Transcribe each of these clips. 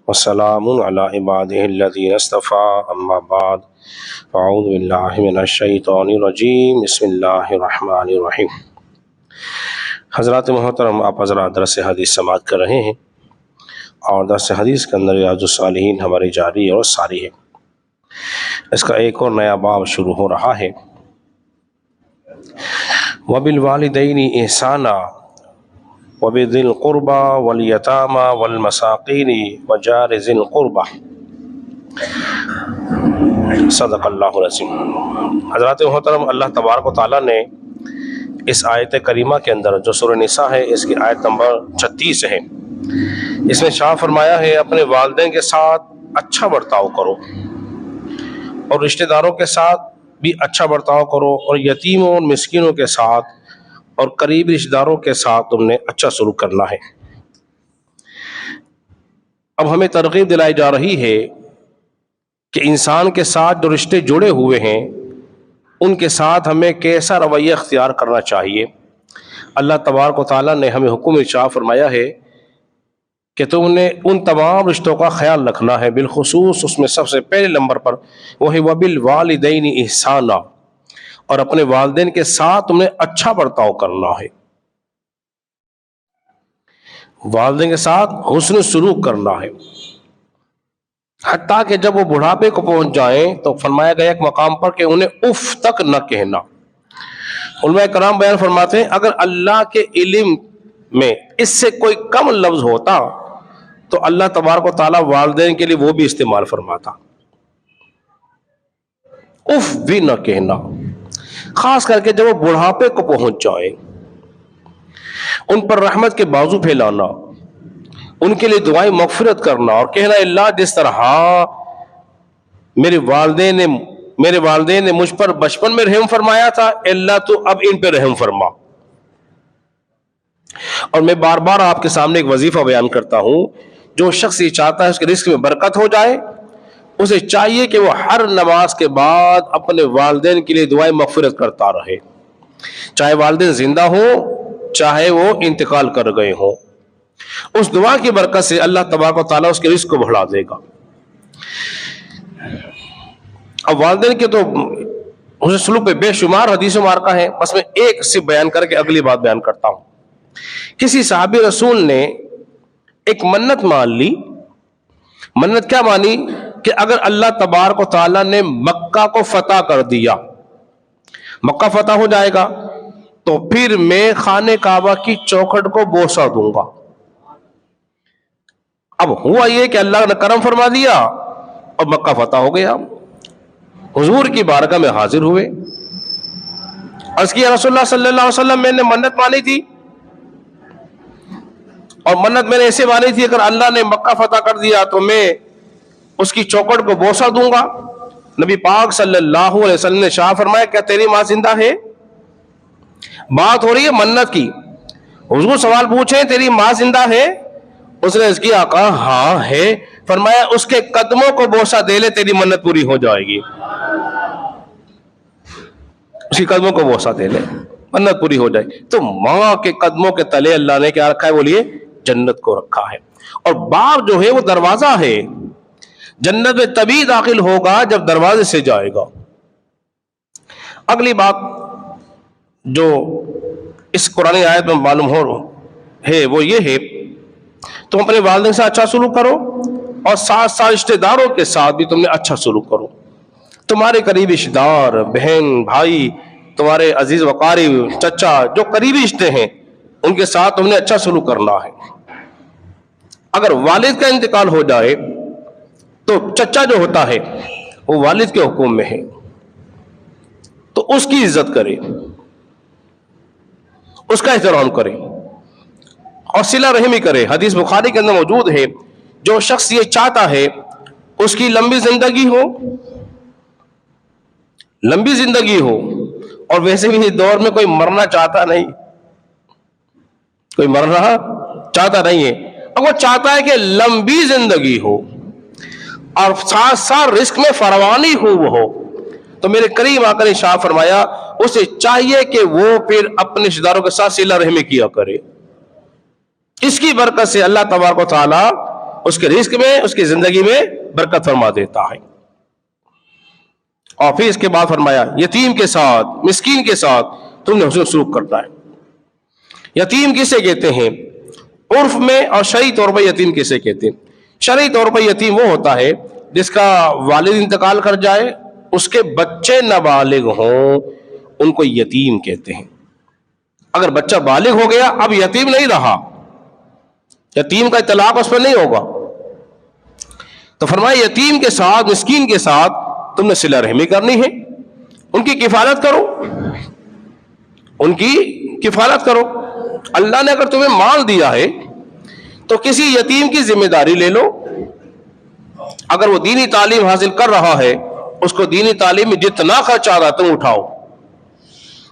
وسلام علی عبادہ الذین اصطفى اما بعد فاعوذ باللہ من الشیطان الرجیم بسم اللہ الرحمن الرحیم۔ حضرات محترم، آپ حضرات درس حدیث سماعت کر رہے ہیں اور درس حدیث کے اندر ریاض الصالحین ہماری جاری اور ساری ہے۔ اس کا ایک اور نیا باب شروع ہو رہا ہے۔ وبالوالدین احسانا وبذی القربى والیتامى والمساکین وجار ذی القربى، صدق اللہ العظیم۔ حضرات محترم، اللہ تبارک و تعالیٰ نے اس آیت کریمہ کے اندر جو سورہ نساء ہے، اس کی آیت نمبر 36 ہے، اس میں شاہ فرمایا ہے اپنے والدین کے ساتھ اچھا برتاؤ کرو اور رشتہ داروں کے ساتھ بھی اچھا برتاؤ کرو، اور یتیموں اور مسکینوں کے ساتھ اور قریبی رشتہ داروں کے ساتھ تم نے اچھا سلوک کرنا ہے۔ اب ہمیں ترغیب دلائی جا رہی ہے کہ انسان کے ساتھ جو رشتے جڑے ہوئے ہیں ان کے ساتھ ہمیں کیسا رویہ اختیار کرنا چاہیے۔ اللہ تبارک و تعالیٰ نے ہمیں حکم ارشاد فرمایا ہے کہ تم نے ان تمام رشتوں کا خیال رکھنا ہے، بالخصوص اس میں سب سے پہلے نمبر پر وہ ہے وبالوالدین احسانا، اور اپنے والدین کے ساتھ تم نے اچھا برتاؤ کرنا ہے، والدین کے ساتھ حسن سلوک کرنا ہے، حتیٰ کہ جب وہ بڑھاپے کو پہنچ جائیں تو فرمایا گیا ایک مقام پر کہ انہیں اف تک نہ کہنا۔ علماء کرام بیان فرماتے ہیں اگر اللہ کے علم میں اس سے کوئی کم لفظ ہوتا تو اللہ تبارک و تعالیٰ والدین کے لیے وہ بھی استعمال فرماتا، اف بھی نہ کہنا، خاص کر کے جب وہ بڑھاپے کو پہنچ جائیں، ان پر رحمت کے بازو پھیلانا، ان کے لیے دعائیں مغفرت کرنا اور کہنا اللہ جس طرح میرے والدین نے مجھ پر بچپن میں رحم فرمایا تھا، اللہ تو اب ان پہ رحم فرما۔ اور میں بار بار آپ کے سامنے ایک وظیفہ بیان کرتا ہوں، جو شخص یہ چاہتا ہے اس کے رزق میں برکت ہو جائے، اسے چاہیے کہ وہ ہر نماز کے بعد اپنے والدین کے لیے دعائیں مغفرت کرتا رہے، چاہے والدین زندہ ہوں چاہے وہ انتقال کر گئے ہوں۔ اس دعا کی برکت سے اللہ تبارک و تعالیٰ اس کے رزق کو بڑھا دے گا۔ اب والدین کے تو حسن سلوک پہ بے شمار حدیث و مبارکہ ہیں، بس میں ایک صرف بیان کر کے اگلی بات بیان کرتا ہوں۔ کسی صحابی رسول نے ایک منت مان لی۔ منت کیا مانی؟ کہ اگر اللہ تبارک و تعالیٰ نے مکہ کو فتح کر دیا، مکہ فتح ہو جائے گا تو پھر میں خانہ کعبہ کی چوکھٹ کو بوسہ دوں گا۔ اب ہوا یہ کہ اللہ نے کرم فرما دیا اور مکہ فتح ہو گیا۔ حضور کی بارگاہ میں حاضر ہوئے، عرض کیا رسول اللہ صلی اللہ علیہ وسلم میں نے منت مانی تھی، اور منت میں نے ایسے مانی تھی اگر اللہ نے مکہ فتح کر دیا تو میں اس کی چوکھٹ کو بوسہ دوں گا۔ نبی پاک صلی اللہ علیہ وسلم نے شاہ فرمایا کیا تیری ماں زندہ ہے؟ بات ہو رہی ہے منت کی، حضور سوال پوچھیں تیری ماں زندہ ہے؟ اس نے اس کی آقا ہاں ہے۔ فرمایا اس کے قدموں کو بوسہ دے لے تیری منت پوری ہو جائے گی، اس کی قدموں کو بوسہ دے لے منت پوری ہو جائے گی۔ تو ماں کے قدموں کے تلے اللہ نے کیا رکھا ہے؟ بولیے جنت کو رکھا ہے، اور باپ جو ہے وہ دروازہ ہے، جنت میں تبھی داخل ہوگا جب دروازے سے جائے گا۔ اگلی بات جو اس قرآن آیت میں معلوم ہے وہ یہ ہے تم اپنے والدین سے اچھا سلوک کرو اور ساتھ ساتھ رشتہ داروں کے ساتھ بھی تم نے اچھا سلوک کرو۔ تمہارے قریبی رشتہ دار، بہن، بھائی، تمہارے عزیز وقارب، چچا، جو قریبی رشتے ہیں ان کے ساتھ تم نے اچھا سلوک کرنا ہے۔ اگر والد کا انتقال ہو جائے تو چچا جو ہوتا ہے وہ والد کے حکم میں ہے، تو اس کی عزت کرے، اس کا احترام کرے اور صلہ رحمی کرے۔ حدیث بخاری کے اندر موجود ہے جو شخص یہ چاہتا ہے اس کی لمبی زندگی ہو، لمبی زندگی ہو، اور ویسے بھی اس دور میں کوئی مرنا چاہتا نہیں، کوئی مرنا چاہتا نہیں ہے، اب وہ چاہتا ہے کہ لمبی زندگی ہو اور ساتھ ساتھ رزق میں فراوانی ہو، تو میرے قریب آ کر ارشاد فرمایا اسے چاہیے کہ وہ پھر اپنے رشتہ داروں کے ساتھ صلہ رحمی کیا کرے۔ اس کی برکت سے اللہ تبارک و تعالیٰ اس کے رزق میں، اس کی زندگی میں برکت فرما دیتا ہے۔ اور پھر اس کے بعد فرمایا یتیم کے ساتھ، مسکین کے ساتھ تم نے حسن سلوک کرنا ہے۔ یتیم کسے کہتے ہیں عرف میں، اور شرعی طور پر یتیم کسے کہتے ہیں؟ شرعی طور پر یتیم وہ ہوتا ہے جس کا والد انتقال کر جائے، اس کے بچے نابالغ ہوں، ان کو یتیم کہتے ہیں۔ اگر بچہ بالغ ہو گیا اب یتیم نہیں رہا، یتیم کا اطلاق اس پر نہیں ہوگا۔ تو فرمایا یتیم کے ساتھ، مسکین کے ساتھ تم نے صلہ رحمی کرنی ہے، ان کی کفالت کرو، ان کی کفالت کرو۔ اللہ نے اگر تمہیں مال دیا ہے تو کسی یتیم کی ذمہ داری لے لو۔ اگر وہ دینی تعلیم حاصل کر رہا ہے، اس کو دینی تعلیم میں جتنا خرچ آ رہا تم اٹھاؤ۔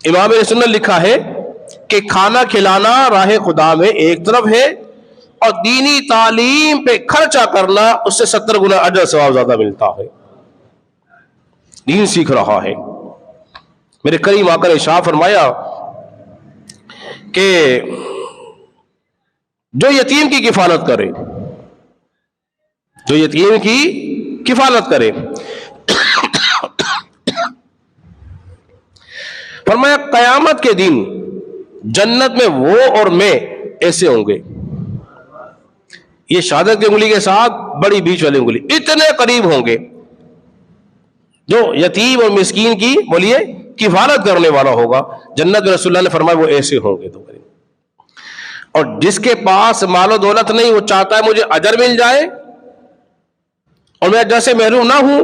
امام سنت لکھا ہے کہ کھانا کھلانا راہ خدا میں ایک طرف ہے، اور دینی تعلیم پہ خرچہ کرنا اس سے 70 گنا اجر ثواب زیادہ ملتا ہے۔ دین سیکھ رہا ہے۔ میرے کریم آقا نے ارشاد فرمایا کہ جو یتیم کی کفالت کرے، جو یتیم کی کفالت کرے، فرمایا قیامت کے دن جنت میں وہ اور میں ایسے ہوں گے، یہ شہادت کی انگلی کے ساتھ بڑی بیچ والی انگلی، اتنے قریب ہوں گے۔ جو یتیم اور مسکین کی بولیے کفالت کرنے والا ہوگا، جنت میں رسول اللہ نے فرمایا وہ ایسے ہوں گے۔ اور جس کے پاس مال و دولت نہیں، وہ چاہتا ہے مجھے اجر مل جائے اور میں اجر سے محروم نہ ہوں،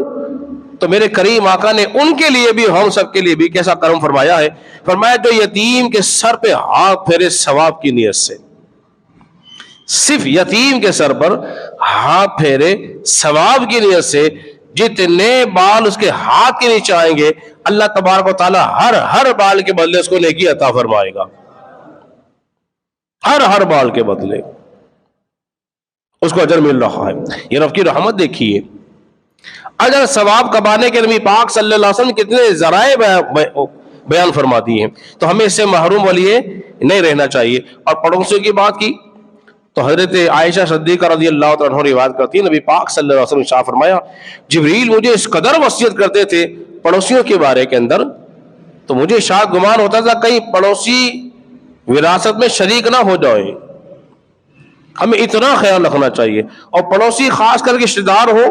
تو میرے کریم آقا نے ان کے لیے بھی، ہم سب کے لیے بھی کیسا کرم فرمایا ہے۔ فرمایا جو یتیم کے سر پہ ہاتھ پھیرے ثواب کی نیت سے، صرف یتیم کے سر پر ہاتھ پھیرے ثواب کی نیت سے، جتنے بال اس کے ہاتھ کے نیچے آئیں گے اللہ تبارک و تعالی ہر بال کے بدلے اس کو نیکی عطا فرمائے گا۔ ہر بال کے بدلے اس کو اجر مل رہا ہے۔ یہ رب کی رحمت دیکھیے، اجر ثواب کمانے کے نبی پاک صلی اللہ علیہ وسلم کتنے ذرائع بیان فرما دیے ہیں، تو ہمیں اس سے محروم والیے نہیں رہنا چاہیے۔ اور پڑوسیوں کی بات کی تو حضرت عائشہ صدیقہ رضی اللہ تعالیٰ عنہ روایت کرتی ہے، نبی پاک صلی اللہ علیہ وسلم نے ارشاد فرمایا جبریل مجھے اس قدر وصیت کرتے تھے پڑوسیوں کے بارے کے اندر، تو مجھے شاید گمان ہوتا تھا کہیں پڑوسی وراثت میں شریک نہ ہو جائے۔ ہمیں اتنا خیال رکھنا چاہیے، اور پڑوسی خاص کر کے رشتہ دار ہو،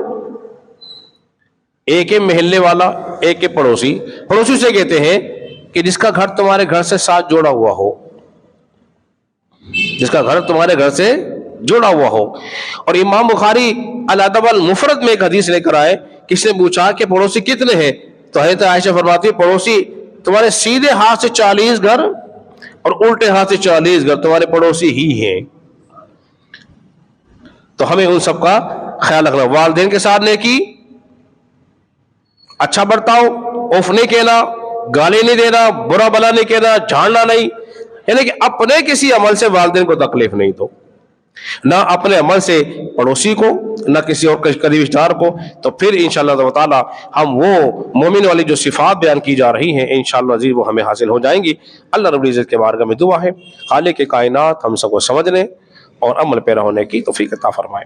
ایک محلے والا، ایک پڑوسی۔ پڑوسی سے کہتے ہیں کہ جس کا گھر تمہارے گھر سے ساتھ جوڑا ہوا ہو، جس کا گھر تمہارے گھر سے جوڑا ہوا ہو۔ اور امام بخاری الادب المفرد میں ایک حدیث لے کر آئے، کسی نے پوچھا کہ پڑوسی کتنے ہیں، تو حضرت عائشہ فرماتی ہے پڑوسی تمہارے سیدھے ہاتھ سے 40 گھر اور الٹے ہاتھ سے 40 گھر تمہارے پڑوسی ہی ہیں۔ تو ہمیں ان سب کا خیال رکھنا۔ والدین کے ساتھ نیکی، اچھا برتاؤ، اوف نہیں کہنا، گالی نہیں دینا، برا بلا نہیں کہنا، جھاڑنا نہیں، یعنی کہ اپنے کسی عمل سے والدین کو تکلیف نہیں دو، نہ اپنے عمل سے پڑوسی کو، نہ کسی اور قریبی رشتہ دار کو۔ تو پھر انشاءاللہ تعالی ہم وہ مومن والی جو صفات بیان کی جا رہی ہیں انشاءاللہ عزیز وہ ہمیں حاصل ہو جائیں گی۔ اللہ رب العزت کے بارگاہ میں دعا ہے خالق کائنات ہم سب کو سمجھنے اور عمل پیرا ہونے کی توفیق عطا فرمائے۔